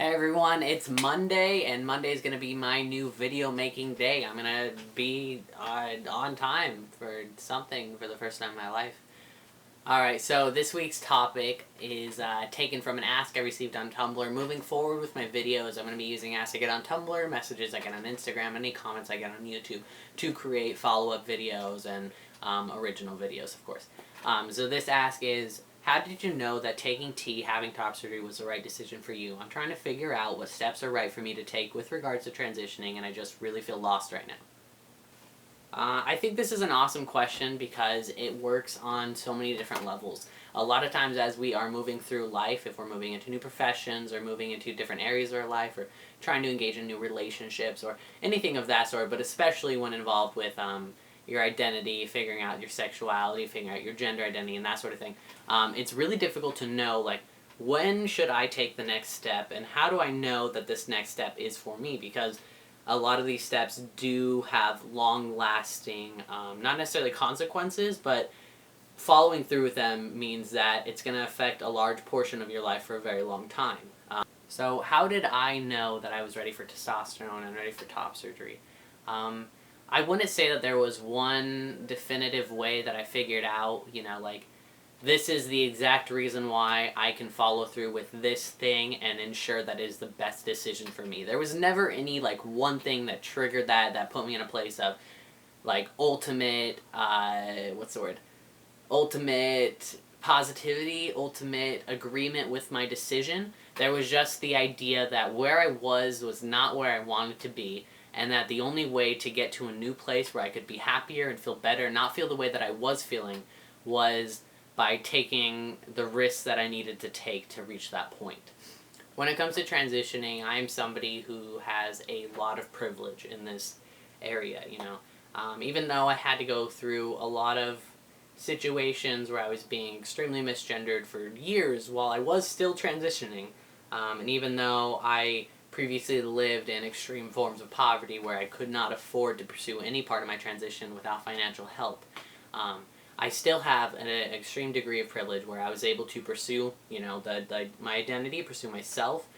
Hey everyone, it's Monday, and Monday is going to be my new video making day. I'm going to be on time for something for the first time in my life. Alright, so this week's topic is taken from an ask I received on Tumblr. Moving forward with my videos, I'm going to be using asks I get on Tumblr, messages I get on Instagram, any comments I get on YouTube to create follow-up videos and original videos, of course. So this ask is, how did you know that taking T, having top surgery, was the right decision for you? I'm trying to figure out what steps are right for me to take with regards to transitioning, and I just really feel lost right now. I think this is an awesome question because it works on so many different levels. A lot of times as we are moving through life, if we're moving into new professions or moving into different areas of our life or trying to engage in new relationships or anything of that sort, but especially when involved with your identity, figuring out your sexuality, figuring out your gender identity and that sort of thing, it's really difficult to know, like, when should I take the next step and how do I know that this next step is for me? Because a lot of these steps do have long-lasting, not necessarily consequences, but following through with them means that it's going to affect a large portion of your life for a very long time. So how did I know that I was ready for testosterone and ready for top surgery? I wouldn't say that there was one definitive way that I figured out, like, this is the exact reason why I can follow through with this thing and ensure that it is the best decision for me. There was never any, like, one thing that triggered that put me in a place of, like, ultimate, ultimate positivity, ultimate agreement with my decision. There was just the idea that where I was not where I wanted to be, and that the only way to get to a new place where I could be happier and feel better, and not feel the way that I was feeling, was by taking the risks that I needed to take to reach that point. When it comes to transitioning, I am somebody who has a lot of privilege in this area, even though I had to go through a lot of situations where I was being extremely misgendered for years while I was still transitioning, and even though I previously lived in extreme forms of poverty where I could not afford to pursue any part of my transition without financial help, I still have an extreme degree of privilege where I was able to pursue, my identity, pursue myself,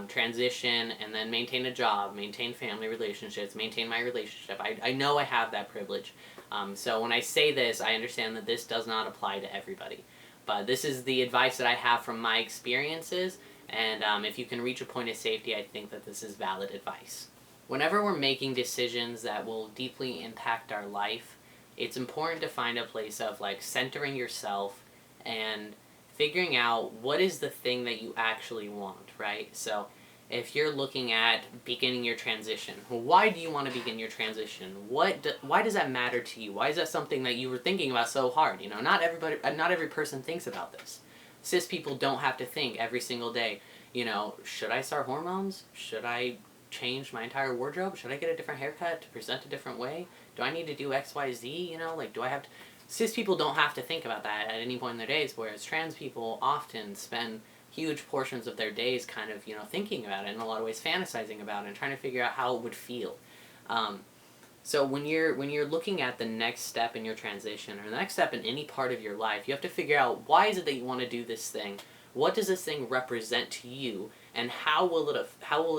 transition, and then maintain a job, maintain family relationships, maintain my relationship. I know I have that privilege. So when I say this, I understand that this does not apply to everybody. But this is the advice that I have from my experiences, and if you can reach a point of safety, I think that this is valid advice. Whenever we're making decisions that will deeply impact our life, it's important to find a place of, like, centering yourself and figuring out what is the thing that you actually want, right? So if you're looking at beginning your transition, well, why do you want to begin your transition? Why does that matter to you? Why is that something that you were thinking about so hard? Not every person thinks about this. Cis people don't have to think every single day, should I start hormones? Should I change my entire wardrobe? Should I get a different haircut to present a different way? Do I need to do X, Y, Z? Do I have to... Cis people don't have to think about that at any point in their days, whereas trans people often spend huge portions of their days kind of, thinking about it, in a lot of ways fantasizing about it and trying to figure out how it would feel. So when you're looking at the next step in your transition, or the next step in any part of your life, you have to figure out, why is it that you want to do this thing? What does this thing represent to you? And how will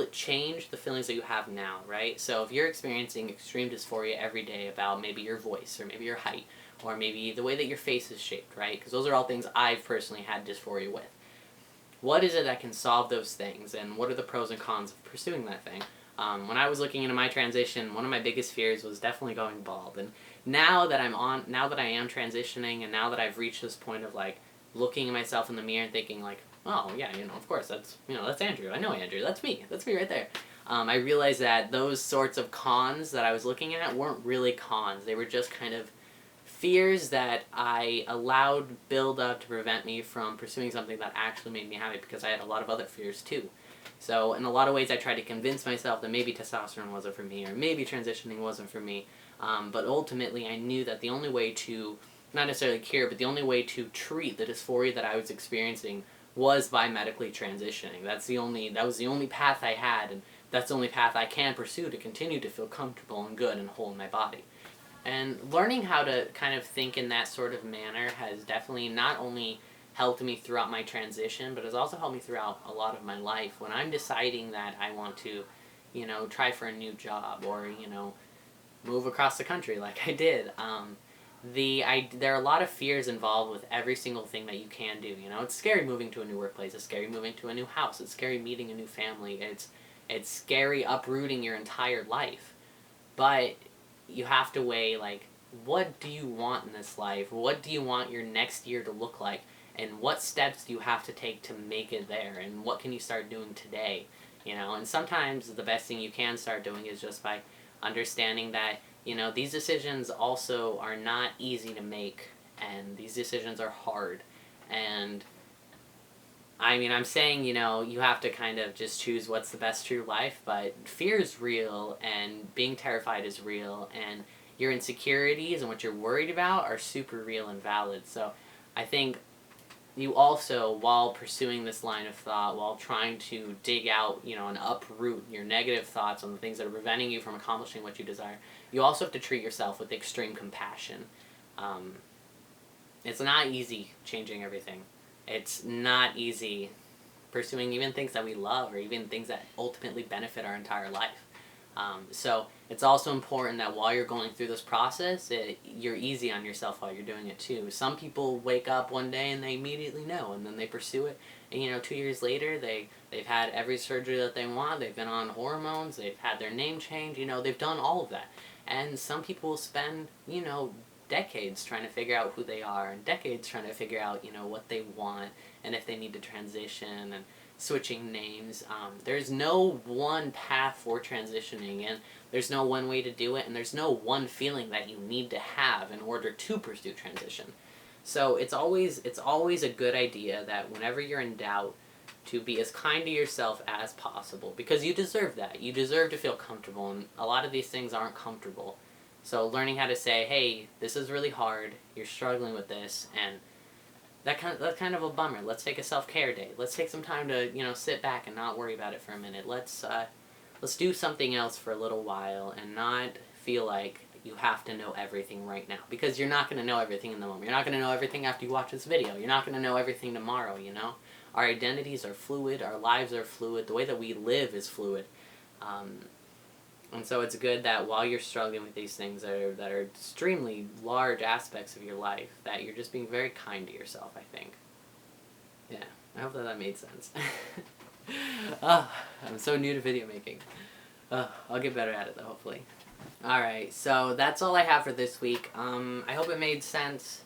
it change the feelings that you have now, right? So if you're experiencing extreme dysphoria every day about maybe your voice, or maybe your height, or maybe the way that your face is shaped, right? Because those are all things I've personally had dysphoria with. What is it that can solve those things, and what are the pros and cons of pursuing that thing? When I was looking into my transition, one of my biggest fears was definitely going bald. And now that I am transitioning, and now that I've reached this point of, like, looking at myself in the mirror and thinking, like, oh yeah, of course, that's Andrew. I know Andrew. That's me right there. I realized that those sorts of cons that I was looking at weren't really cons. They were just kind of fears that I allowed build up to prevent me from pursuing something that actually made me happy, because I had a lot of other fears too. So in a lot of ways I tried to convince myself that maybe testosterone wasn't for me, or maybe transitioning wasn't for me, but ultimately I knew that the only way to, not necessarily cure, but the only way to treat the dysphoria that I was experiencing was by medically transitioning. That was the only path I had, and that's the only path I can pursue to continue to feel comfortable and good and whole in my body. And learning how to kind of think in that sort of manner has definitely not only helped me throughout my transition, but has also helped me throughout a lot of my life. When I'm deciding that I want to, try for a new job, or, move across the country like I did, there are a lot of fears involved with every single thing that you can do. It's scary moving to a new workplace. It's scary moving to a new house. It's scary meeting a new family. It's scary uprooting your entire life. But you have to weigh, like, what do you want in this life? What do you want your next year to look like? And what steps do you have to take to make it there? And what can you start doing today? And sometimes the best thing you can start doing is just by understanding that, these decisions also are not easy to make, and these decisions are hard. And I mean, I'm saying, you have to kind of just choose what's the best true life, but fear is real, and being terrified is real, and your insecurities and what you're worried about are super real and valid. So I think you also, while pursuing this line of thought, while trying to dig out, and uproot your negative thoughts on the things that are preventing you from accomplishing what you desire, you also have to treat yourself with extreme compassion. It's not easy changing everything. It's not easy pursuing even things that we love, or even things that ultimately benefit our entire life. So it's also important that while you're going through this process, you're easy on yourself while you're doing it too. Some people wake up one day and they immediately know, and then they pursue it, and 2 years later they've had every surgery that they want, they've been on hormones, they've had their name changed, they've done all of that. And some people spend, decades trying to figure out who they are, and decades trying to figure out, what they want, and if they need to transition, and switching names. There's no one path for transitioning, and there's no one way to do it, and there's no one feeling that you need to have in order to pursue transition. So it's always a good idea that whenever you're in doubt, to be as kind to yourself as possible, because you deserve that. You deserve to feel comfortable, and a lot of these things aren't comfortable. So learning how to say, hey, this is really hard, you're struggling with this, and that's kind of a bummer. Let's take a self-care day. Let's take some time to, sit back and not worry about it for a minute. Let's do something else for a little while, and not feel like you have to know everything right now. Because you're not going to know everything in the moment. You're not going to know everything after you watch this video. You're not going to know everything tomorrow, Our identities are fluid. Our lives are fluid. The way that we live is fluid. And so it's good that while you're struggling with these things that are extremely large aspects of your life, that you're just being very kind to yourself, I think. Yeah, I hope that made sense. I'm so new to video making. I'll get better at it though, hopefully. Alright, so that's all I have for this week. I hope it made sense.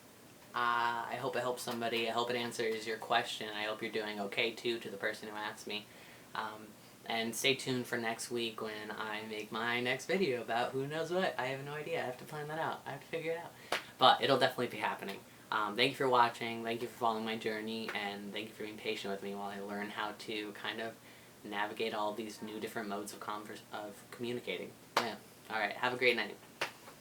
I hope it helps somebody. I hope it answers your question. I hope you're doing okay too, to the person who asked me. And stay tuned for next week when I make my next video about who knows what. I have no idea. I have to plan that out. I have to figure it out. But it'll definitely be happening. Thank you for watching. Thank you for following my journey. And thank you for being patient with me while I learn how to kind of navigate all these new different modes of communicating. Yeah. Alright. Have a great night.